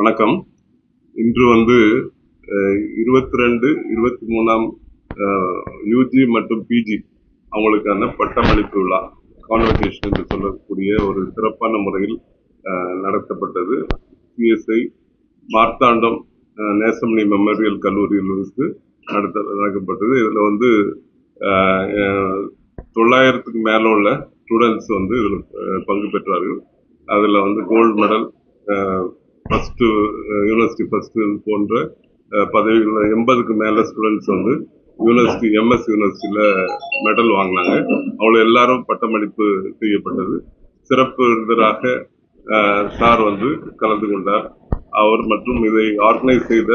வணக்கம். இன்று 22, 23ஆம் யூஜி மற்றும் பிஜி அவங்களுக்கான பட்டமளிப்பு விழா கான்வெகேஷன் என்று சொல்லக்கூடிய ஒரு சிறப்பான முறையில் நடத்தப்பட்டது. சிஎஸ்ஐ மார்த்தாண்டம் நேசமணி மெமோரியல் கல்லூரியிலிருந்து நடக்கப்பட்டது. இதில் 900க்கு மேல உள்ள ஸ்டூடெண்ட்ஸ் இதில் பங்கு பெற்றார்கள். அதில் gold medal, first university first போன்ற பதவிகள் 80க்கு மேல ஸ்டூடெண்ட்ஸ் யூனிவர்சிட்டி எம்எஸ் யூனிவர்சிட்டியில மெடல் வாங்கினாங்க. அவங்க எல்லாரும் பட்டமளிப்பு செய்யப்பட்டது. சிறப்பு விருந்தராக சார் கலந்து கொண்டார். அவர் மற்றும் இதை ஆர்கனைஸ் செய்த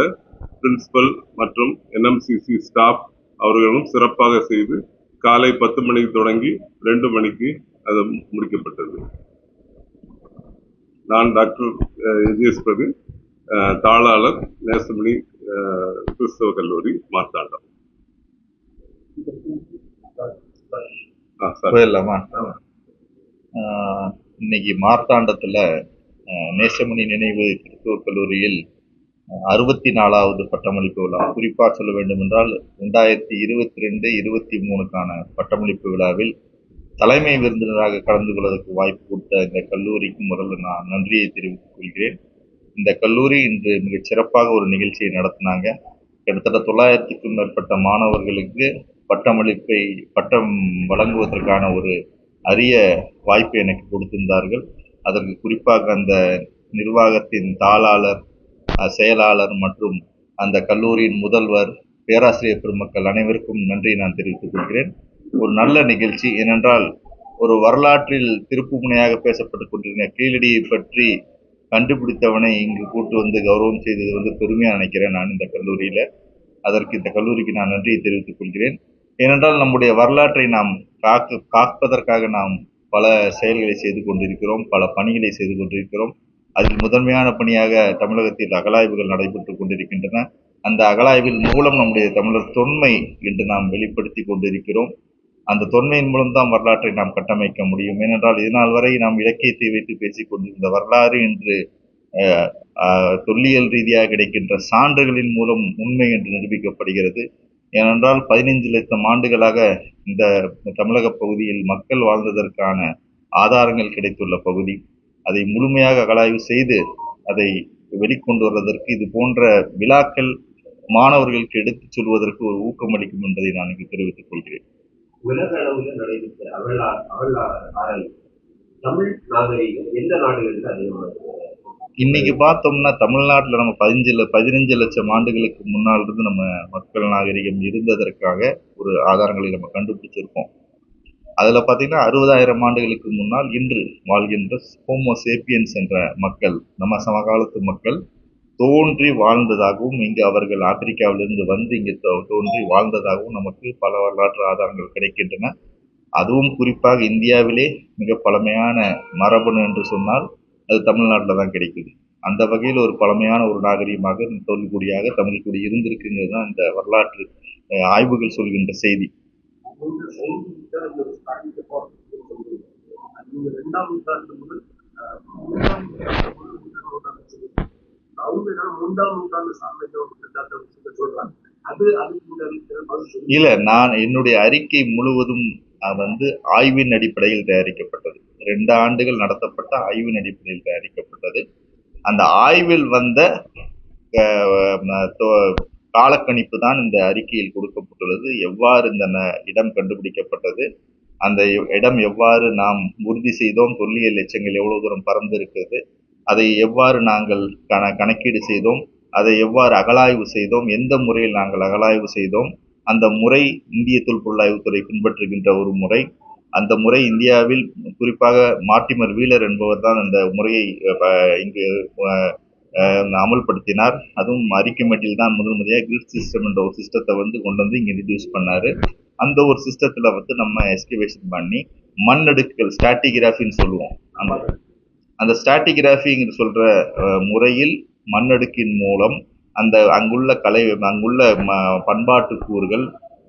பிரின்சிபல் மற்றும் என்எம்சிசி ஸ்டாஃப் அவர்களும் சிறப்பாக செய்து காலை 10 மணிக்கு தொடங்கி 2 மணிக்கு அது முடிக்கப்பட்டது. நான் டாக்டர் எஜிஎஸ் பிரவீன், தாளாளர், நேசமணி கிறிஸ்தவ கல்லூரி, மார்த்தாண்டம். இன்னைக்கு மார்த்தாண்டத்துல நேசமணி நினைவு கிறிஸ்தவ கல்லூரியில் 64வது பட்டமளிப்பு விழா. குறிப்பாக சொல்ல வேண்டும் என்றால் 2022, 23க்கான பட்டமளிப்பு விழாவில் தலைமை விருந்தினராக கலந்து கொள்வதற்கு வாய்ப்பு கொடுத்த இந்த கல்லூரிக்கு முதல்ல நான் நன்றியை தெரிவித்துக் கொள்கிறேன். இந்த கல்லூரி இன்று மிகச் சிறப்பாக ஒரு நிகழ்ச்சியை நடத்தினாங்க. கிட்டத்தட்ட 900க்கும் மேற்பட்ட மாணவர்களுக்கு பட்டம் வழங்குவதற்கான ஒரு அரிய வாய்ப்பை எனக்கு கொடுத்திருந்தார்கள். அதற்கு குறிப்பாக அந்த நிர்வாகத்தின் தாளாளர், செயலாளர் மற்றும் அந்த கல்லூரியின் முதல்வர், பேராசிரியர் பெருமக்கள் அனைவருக்கும் நன்றி நான் தெரிவித்துக் கொள்கிறேன். ஒரு நல்ல நிகழ்ச்சி. ஏனென்றால் ஒரு வரலாற்றில் திருப்பு முனையாக பேசப்பட்டுக் கொண்டிருந்த கீழடியை பற்றி கண்டுபிடித்தவனை இங்கு கூட்டு கௌரவம் செய்தது பெருமையா நினைக்கிறேன் நான் இந்த கல்லூரியில. அதற்கு இந்த கல்லூரிக்கு நான் நன்றியை தெரிவித்துக் கொள்கிறேன். ஏனென்றால் நம்முடைய வரலாற்றை நாம் காப்பதற்காக நாம் பல செயல்களை செய்து கொண்டிருக்கிறோம், பல பணிகளை செய்து கொண்டிருக்கிறோம். அதில் முதன்மையான பணியாக தமிழகத்தில் அகழாய்வுகள் நடைபெற்றுக் கொண்டிருக்கின்றன. அந்த அகழாய்வில் மூலம் நம்முடைய தமிழர் தொன்மை என்று நாம் வெளிப்படுத்தி கொண்டிருக்கிறோம். அந்த தொன்மையின் மூலம்தான் வரலாற்றை நாம் கட்டமைக்க முடியும். ஏனென்றால் இதனால் வரை நாம் இலக்கியத்தை வைத்து பேசிக் கொண்டிருந்த வரலாறு இன்று தொல்லியல் ரீதியாக கிடைக்கின்ற சான்றுகளின் மூலம் உண்மை என்று நிரூபிக்கப்படுகிறது. ஏனென்றால் 15 லட்சம் ஆண்டுகளாக இந்த தமிழக பகுதியில் மக்கள் வாழ்ந்ததற்கான ஆதாரங்கள் கிடைத்துள்ள பகுதி. அதை முழுமையாக அகழாய்வு செய்து அதை வெளிக்கொண்டு வருவதற்கு இது போன்ற விழாக்கள் மாணவர்களுக்கு எடுத்துச் சொல்வதற்கு ஒரு ஊக்கமளிக்கும் என்பதை நான் இங்கு தெரிவித்துக் கொள்கிறேன். உலக அளவில் நடைபெற்ற தமிழ் நாகரிகம் எந்த நாடுகளில் அதிகமாக? இன்னைக்கு பார்த்தோம்னா தமிழ்நாட்டில் நம்ம 15 லட்சம் ஆண்டுகளுக்கு முன்னால் இருந்து நம்ம மக்கள் நாகரிகம் இருந்ததற்காக ஒரு ஆதாரங்களை நம்ம கண்டுபிடிச்சிருக்கோம். அதுல பாத்தீங்கன்னா 60,000 ஆண்டுகளுக்கு முன்னால் இன்று வாழ்கின்ற ஹோமோசேப்பியன்ஸ் என்ற மக்கள், நம்ம சமகாலத்து மக்கள் தோன்றி வாழ்ந்ததாகவும், இங்கு அவர்கள் ஆப்பிரிக்காவிலிருந்து இங்கு தோன்றி வாழ்ந்ததாகவும் நமக்கு பல வரலாற்று ஆதாரங்கள் கிடைக்கின்றன. அதுவும் குறிப்பாக இந்தியாவிலே மிக பழமையான மரபணு என்று சொன்னால் அது தமிழ்நாட்டில் தான் கிடைக்குது. அந்த வகையில் ஒரு பழமையான ஒரு நாகரிகமாக தொல்குடியாக தமிழ்குடி இருந்திருக்குங்கிறது தான் இந்த வரலாற்று ஆய்வுகள் சொல்கின்ற செய்தி. இல்ல, நான் என்னுடைய அறிக்கை முழுவதும் ஆய்வின் அடிப்படையில் தயாரிக்கப்பட்டது. 2 ஆண்டுகள் நடத்தப்பட்ட ஆய்வின் அடிப்படையில் தயாரிக்கப்பட்டது. அந்த ஆய்வில் வந்த காலக்கணிப்பு தான் இந்த அறிக்கையில் கொடுக்கப்பட்டுள்ளது. எவ்வாறு இந்த இடம் கண்டுபிடிக்கப்பட்டது, அந்த இடம் எவ்வாறு நாம் உறுதி செய்தோம், தொல்லியல் எச்சங்கள் எவ்வளவு தூரம் பறந்து இருக்கிறது, அதை எவ்வாறு நாங்கள் கணக்கீடு செய்தோம், அதை எவ்வாறு அகழாய்வு செய்தோம், எந்த முறையில் நாங்கள் அகழாய்வு செய்தோம், அந்த முறை இந்திய தொல்பொருளாய்வுத்துறை பின்பற்றுகின்ற ஒரு முறை. அந்த முறை இந்தியாவில் குறிப்பாக மார்ட்டிமர் வீலர் என்பவர் தான் அந்த முறையை இங்கு அமல்படுத்தினார். அதுவும் அரிக்குமெட்டில் தான் முதல் முறையாக கிரிட் சிஸ்டம் என்ற ஒரு சிஸ்டத்தை கொண்டு இங்க இன்ட்ரடியூஸ் பண்ணாரு. அந்த ஒரு சிஸ்டத்துல நம்ம எஸ்கிவேஷன் பண்ணி மண்ணடுக்குகள், ஸ்டாட்டிகிராஃபின்னு சொல்லுவோம். அந்த ஸ்டாட்டிகிராஃபிங்கிற சொல்ற முறையில் மண்ணடுக்கின் மூலம் அங்குள்ள பண்பாட்டு கூறுகள்,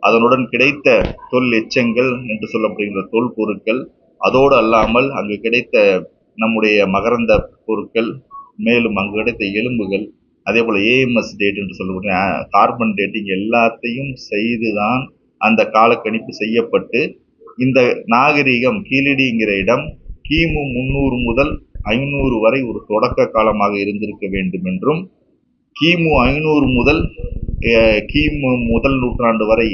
அதனுடன் கிடைத்த தொல் எச்சங்கள் என்று சொல்லப்படுகின்ற தொல் பொருட்கள், அதோடு அல்லாமல் அங்கு கிடைத்த நம்முடைய மகரந்த பொருட்கள், மேலும் அங்கு கிடைத்த எலும்புகள், அதே போல் ஏஎம்எஸ் டேட் என்று சொல்லக்கூடிய கார்பன் டேட்டிங் எல்லாத்தையும் செய்துதான் அந்த காலக்கணிப்பு செய்யப்பட்டு இந்த நாகரிகம் கீழடிங்கிற இடம் கிமு 300 முதல் 500 வரை ஒரு தொடக்க காலமாக இருந்திருக்க வேண்டும் என்றும், கிமு 500 முதல் கிமு முதல் நூற்றாண்டு வரை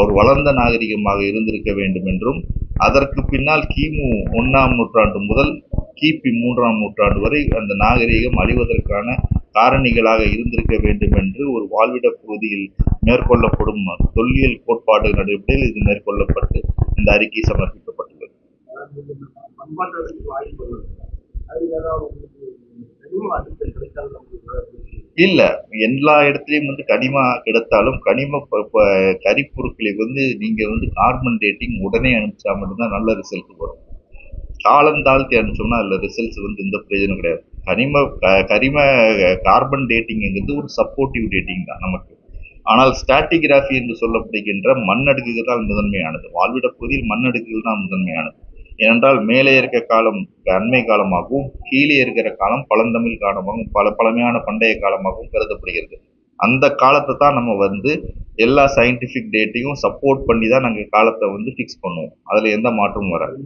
ஒரு வளர்ந்த நாகரிகமாக இருந்திருக்க வேண்டும் என்றும், அதற்கு பின்னால் கிமு 1ஆம் நூற்றாண்டு முதல் கிபி 3ஆம் நூற்றாண்டு வரை அந்த நாகரிகம் அழிவதற்கான காரணிகளாக இருந்திருக்க வேண்டும் என்று ஒரு வாழ்விட பகுதியில் மேற்கொள்ளப்படும் தொல்லியல் கோட்பாடுகள் அடிப்படையில் இது மேற்கொள்ளப்பட்டு இந்த அறிக்கை சமர்ப்பிக்கப்பட்டுள்ளது. இல்ல, எல்லா இடத்துலயும் கனிம கிடைத்தாலும் கனிம கரிப்பொருட்களை நீங்க கார்பன் டேட்டிங் உடனே அனுப்பிச்சா மட்டும்தான் நல்ல ரிசல்ட் வரும். காலம் தாழ்த்தி அனுப்பிச்சோம்னா அதுல ரிசல்ட்ஸ் எந்த பிரயோஜனம் கிடையாது. கரிம கார்பன் டேட்டிங்கிறது ஒரு சப்போர்ட்டிவ் டேட்டிங் தான் நமக்கு. ஆனால் ஸ்ட்ராட்டிகிராஃபி என்று சொல்லப்படுகின்ற மண்ணடுக்குகள் தான் முதன்மையானது. வாழ்விட பகுதியில் மண்ணடுக்குகள் தான் முதன்மையானது. ஏனென்றால் மேலே இருக்க காலம் அண்மை காலமாகவும் கீழே இருக்கிற காலம் பழந்தமிழ் காலமாகவும் பழமையான பண்டைய காலமாகவும் கருதப்படுகிறது. அந்த காலத்தை தான் நம்ம எல்லா சயின்டிஃபிக் டேட்டையும் சப்போர்ட் பண்ணி தான் நாங்கள் காலத்தை ஃபிக்ஸ் பண்ணுவோம். அதில் எந்த மாற்றமும் வராது.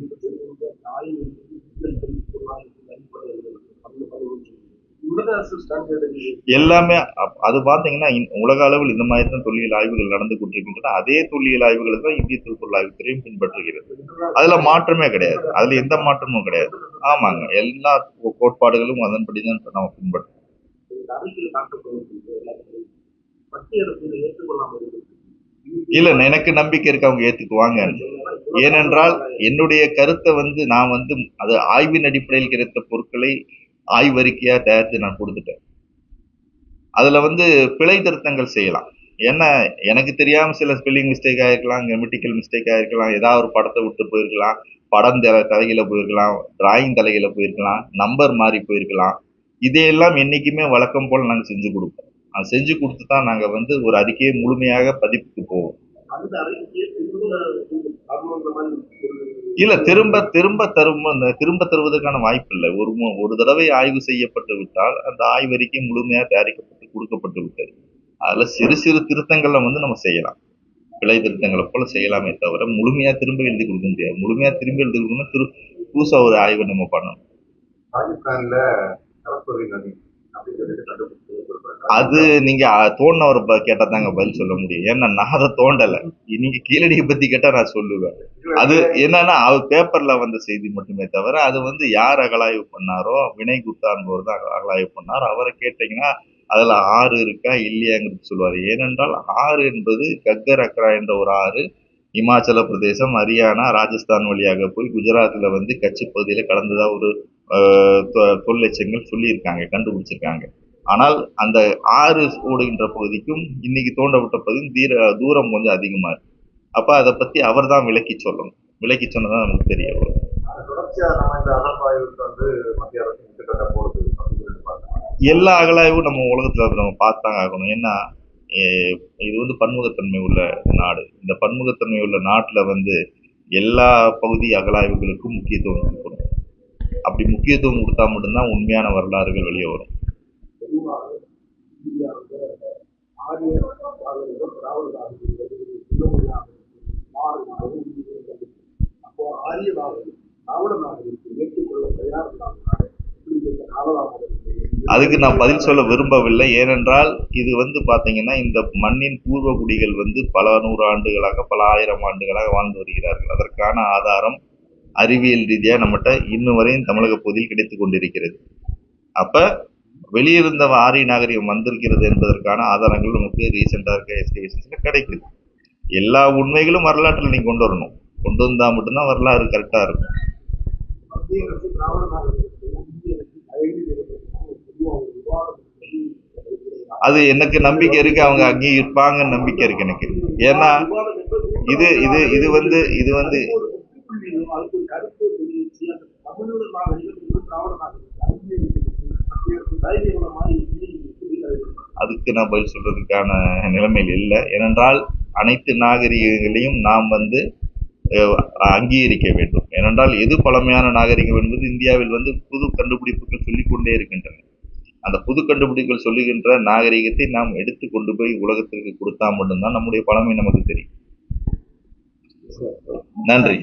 எல்லாமே அது பாத்தீங்கன்னா உலக அளவில் இந்த மாதிரி தான் தொல்லியல் ஆய்வுகள் நடந்து கொண்டிருக்கின்றன. அதே தொல்லியல் ஆய்வுகள் தான் இந்திய தொல்பொருள் ஆய்வுத்துறையும் பின்பற்றுகிறது. அதுல மாற்றமே கிடையாது, அதுல எந்த மாற்றமும் கிடையாது. ஆமாங்க, எல்லா கோட்பாடுகளும் அதன்படிதான் நம்ம பின்பற்றோம். இல்ல, எனக்கு நம்பிக்கை இருக்கு அவங்க ஏத்துக்குவாங்க. ஏனென்றால் என்னுடைய கருத்தை நான் அது ஆய்வின் அடிப்படையில் கிடைத்த பொருட்களை ஆய்வறிக்கையா தயாரித்து நான் கொடுத்துட்டேன். அதுல பிழை திருத்தங்கள் செய்யலாம். ஏன்னா எனக்கு தெரியாம சில ஸ்பெல்லிங் மிஸ்டேக் ஆயிருக்கலாம், கிராமட்டிக்கல் மிஸ்டேக் ஆயிருக்கலாம், ஏதாவது ஒரு படத்தை விட்டு போயிருக்கலாம், படம் தலைகீழ போயிருக்கலாம், டிராயிங் தலைகீழ போயிருக்கலாம், நம்பர் மாறி போயிருக்கலாம். இதையெல்லாம் என்னைக்குமே வழக்கம் போல நாங்க செஞ்சு கொடுப்போம். அது செஞ்சு கொடுத்து தான் நாங்க ஒரு அறிக்கையை முழுமையாக பதிப்புக்கு போவோம். இல்ல, திரும்ப தருவதற்கான வாய்ப்பு இல்லை. ஒரு தடவை ஆய்வு செய்யப்பட்டு விட்டால் அந்த ஆய்வறிக்கை முழுமையாக தயாரிக்கப்பட்டு கொடுக்கப்பட்டு விட்டது. அதுல சிறு சிறு திருத்தங்களை நம்ம செய்யலாம், பிழை திருத்தங்களை போல செய்யலாமே தவிர முழுமையா திரும்ப எழுதி கொடுக்க முடியாது. முழுமையா திரும்ப எழுதி கொடுக்கணும், புதுசா ஒரு ஆய்வை நம்ம பண்ணணும். அது நீங்க தோண்டினவரை கேட்டா தாங்க பதில் சொல்ல முடியும். ஏன்னா நான் அதை தோண்டலை. நீங்க கீழடியை பத்தி கேட்டா நான் சொல்லுவேன். அது என்னன்னா அவர் பேப்பர்ல வந்த செய்தி மட்டுமே தவிர அது யார் அகலாய்வு பண்ணாரோ, வினய் குப்தா என்பவர் தான் அகலாய்வு பண்ணார். அவரை கேட்டீங்கன்னா அதுல ஆறு இருக்கா இல்லையாங்கிறது சொல்லுவாரு. ஏனென்றால் ஆறு என்பது கக்கர் அக்ரா என்ற ஒரு ஆறு இமாச்சல பிரதேசம், ஹரியானா, ராஜஸ்தான் வழியாக போய் குஜராத்ல கட்சி பகுதியில கலந்ததா ஒரு தொல்லட்சங்கள் சொல்லியிருக்காங்க, கண்டுபிடிச்சிருக்காங்க. ஆனால் அந்த ஆறு ஓடுகின்ற பகுதிக்கும் இன்னைக்கு தோண்டப்பட்ட பகுதியும் தூரம் கொஞ்சம் அதிகமா இருக்கு. அப்ப அதை பத்தி அவர் தான் விளக்கி சொல்லணும். விளக்கி சொன்னதான் நமக்கு தெரிய வரும். எல்லா அகலாய்வும் நம்ம உலகத்துல நம்ம பார்த்தாங்க ஆகணும். ஏன்னா இது பன்முகத்தன்மை உள்ள நாடு. இந்த பன்முகத்தன்மை உள்ள நாட்டுல எல்லா பகுதி அகலாய்வுகளுக்கும் முக்கியத்துவம் கொடுக்கணும். அப்படி முக்கியத்துவம் கொடுத்தா மட்டும்தான் உண்மையான வரலாறுகள் வெளியே வரும். அதுக்கு நான் பதில் சொல்ல விரும்பவில்லை. ஏனென்றால் இது பாத்தீங்கன்னா இந்த மண்ணின் பூர்வ குடிகள் பல 100 ஆண்டுகளாக பல 1000 ஆண்டுகளாக வாழ்ந்து வருகிறார்கள். அதற்கான ஆதாரம் அறிவியல் ரீதியா நம்மகிட்ட இன்னும் வரையும் தமிழக பகுதியில் கிடைத்துக் கொண்டிருக்கிறது. அப்ப வெளியிருந்த ஆரிய நாகரிகம் வந்திருக்கிறது என்பதற்கான ஆதாரங்கள் நமக்கு ரீசெண்டா இருக்க எஸ்டிவேஷன்ஸ்ல கிடைக்குது. எல்லா உண்மைகளும் வரலாற்றில் நீங்க கொண்டு வரணும். கொண்டு வந்தா மட்டும்தான் வரலாறு கரெக்டா இருக்கும். அது எனக்கு நம்பிக்கை இருக்கு, அவங்க அங்கேயும் இருப்பாங்கன்னு நம்பிக்கை இருக்கு எனக்கு. ஏன்னா இது இது இது இது அதுக்கு நான் பதில் சொல்றதுக்கான நிலைமையில் இல்லை. ஏனென்றால் அனைத்து நாகரிகங்களையும் நாம் அங்கீகரிக்க வேண்டும். ஏனென்றால் எது பழமையான நாகரிகம் என்பது இந்தியாவில் புது கண்டுபிடிப்புகள் சொல்லிக்கொண்டே இருக்கின்றன. அந்த புது கண்டுபிடிப்புகள் சொல்லுகின்ற நாகரிகத்தை நாம் எடுத்து கொண்டு போய் உலகத்திற்கு கொடுத்தா மட்டும்தான் நம்முடைய பழமை நமக்கு தெரியும். நன்றி.